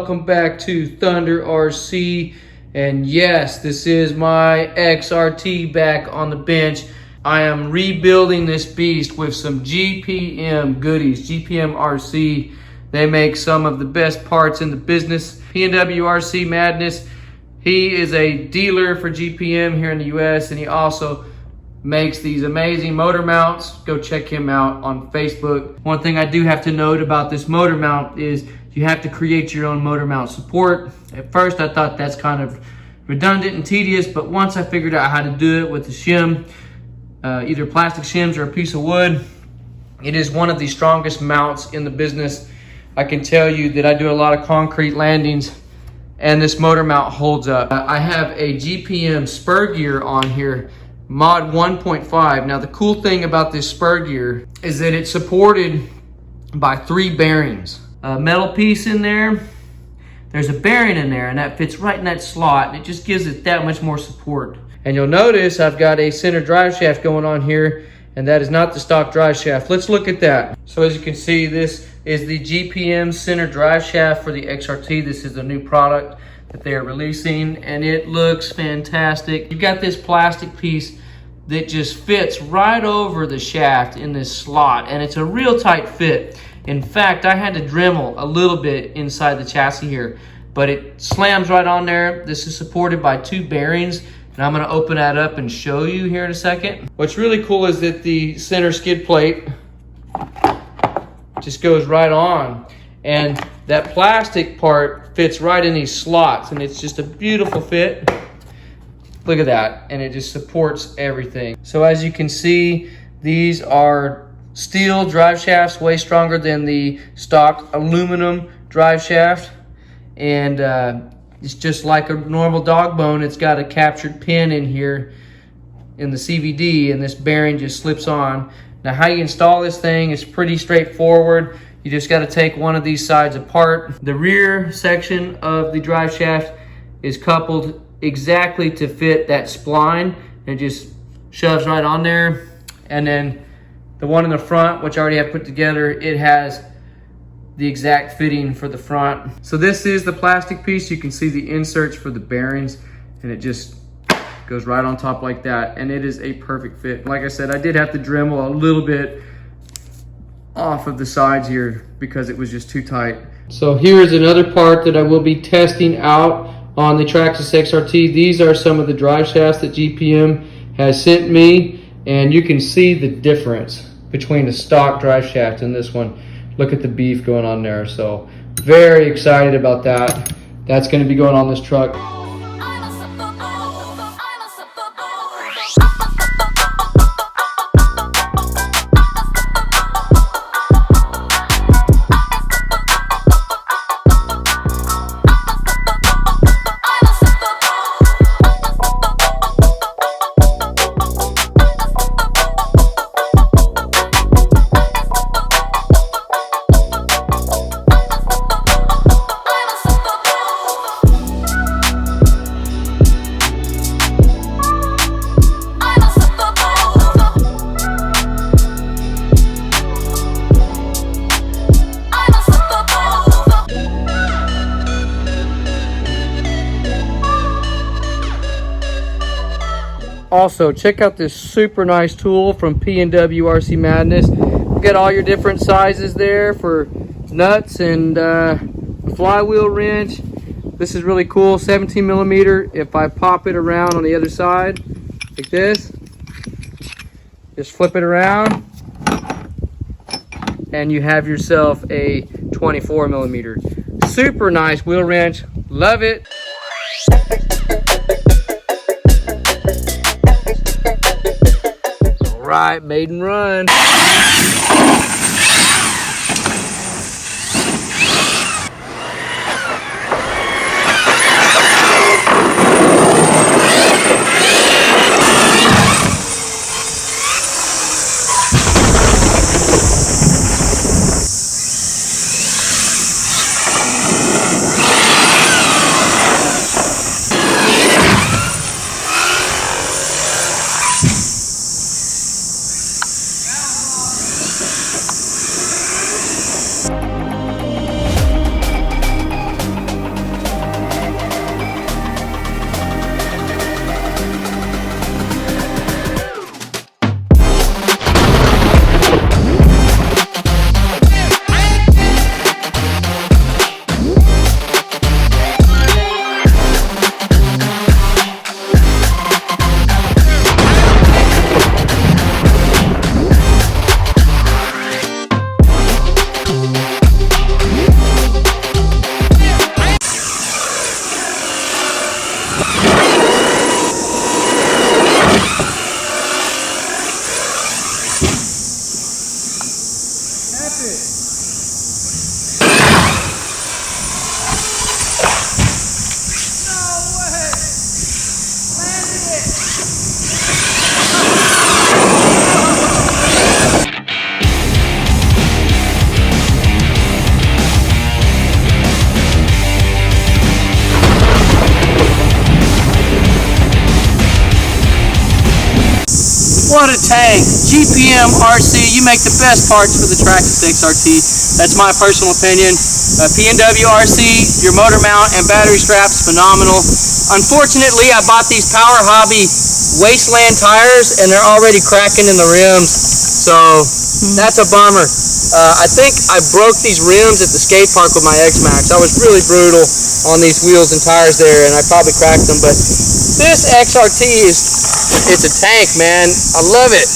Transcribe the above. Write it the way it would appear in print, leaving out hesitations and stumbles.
welcome back to Thunder RC. And yes, this is my XRT back on the bench. I am rebuilding this beast with some GPM goodies, GPM RC. They make some of the best parts in the business. P&W RC Madness. He is a dealer for GPM here in the US, and he also makes these amazing motor mounts. Go check him out on Facebook. One thing I do have to note about this motor mount is you have to create your own motor mount support. At first I thought that's kind of redundant and tedious, but once I figured out how to do it with the shim, either plastic shims or a piece of wood, it is one of the strongest mounts in the business. I can tell you that I do a lot of concrete landings and this motor mount holds up. I have a GPM spur gear on here, mod 1.5. Now the cool thing about this spur gear is that it's supported by 3 bearings. A metal piece in there, there's a bearing in there, and that fits right in that slot, and it just gives it that much more support. And you'll notice I've got a center drive shaft going on here, and that is not the stock drive shaft. Let's look at that. So as you can see, this is the GPM center drive shaft for the XRT. This is the new product that they are releasing, and it looks fantastic. You've got this plastic piece that just fits right over the shaft in this slot, and it's a real tight fit. In fact, I had to Dremel a little bit inside the chassis here, but it slams right on there. This is supported by 2 bearings, and I'm gonna open that up and show you here in a second. What's really cool is that the center skid plate just goes right on, and that plastic part fits right in these slots, and it's just a beautiful fit. Look at that, and it just supports everything. So as you can see, these are steel drive shafts, way stronger than the stock aluminum drive shaft, and it's just like a normal dog bone. It's got a captured pin in here in the CVD, and this bearing just slips on. Now how you install this thing is pretty straightforward. You just got to take one of these sides apart. The rear section of the drive shaft is coupled exactly to fit that spline, and it just shoves right on there. And then the one in the front, which I already have put together, it has the exact fitting for the front. So this is the plastic piece. You can see the inserts for the bearings, and it just goes right on top like that, and it is a perfect fit. Like I said, I did have to Dremel a little bit off of the sides here because it was just too tight. So here's another part that I will be testing out on the Traxxas XRT. These are some of the drive shafts that GPM has sent me, and you can see the difference between the stock drive shaft and this one. Look at the beef going on there. So very excited about that. That's going to be going on this truck. Also, check out this super nice tool from P&W RC Madness. You got all your different sizes there for nuts and the flywheel wrench. This is really cool, 17 millimeter. If I pop it around on the other side, like this, just flip it around, and you have yourself a 24 millimeter. Super nice wheel wrench, love it. Right, maiden run. what a tank. GPM RC, you make the best parts for the Traxxas XRT. That's my personal opinion. P&W RC, your motor mount and battery straps, phenomenal. Unfortunately, I bought these Power Hobby Wasteland tires and they're already cracking in the rims. So that's a bummer. I think I broke these rims at the skate park with my X-Max. I was really brutal on these wheels and tires there, and I probably cracked them. But this XRT it's a tank, man. I love it.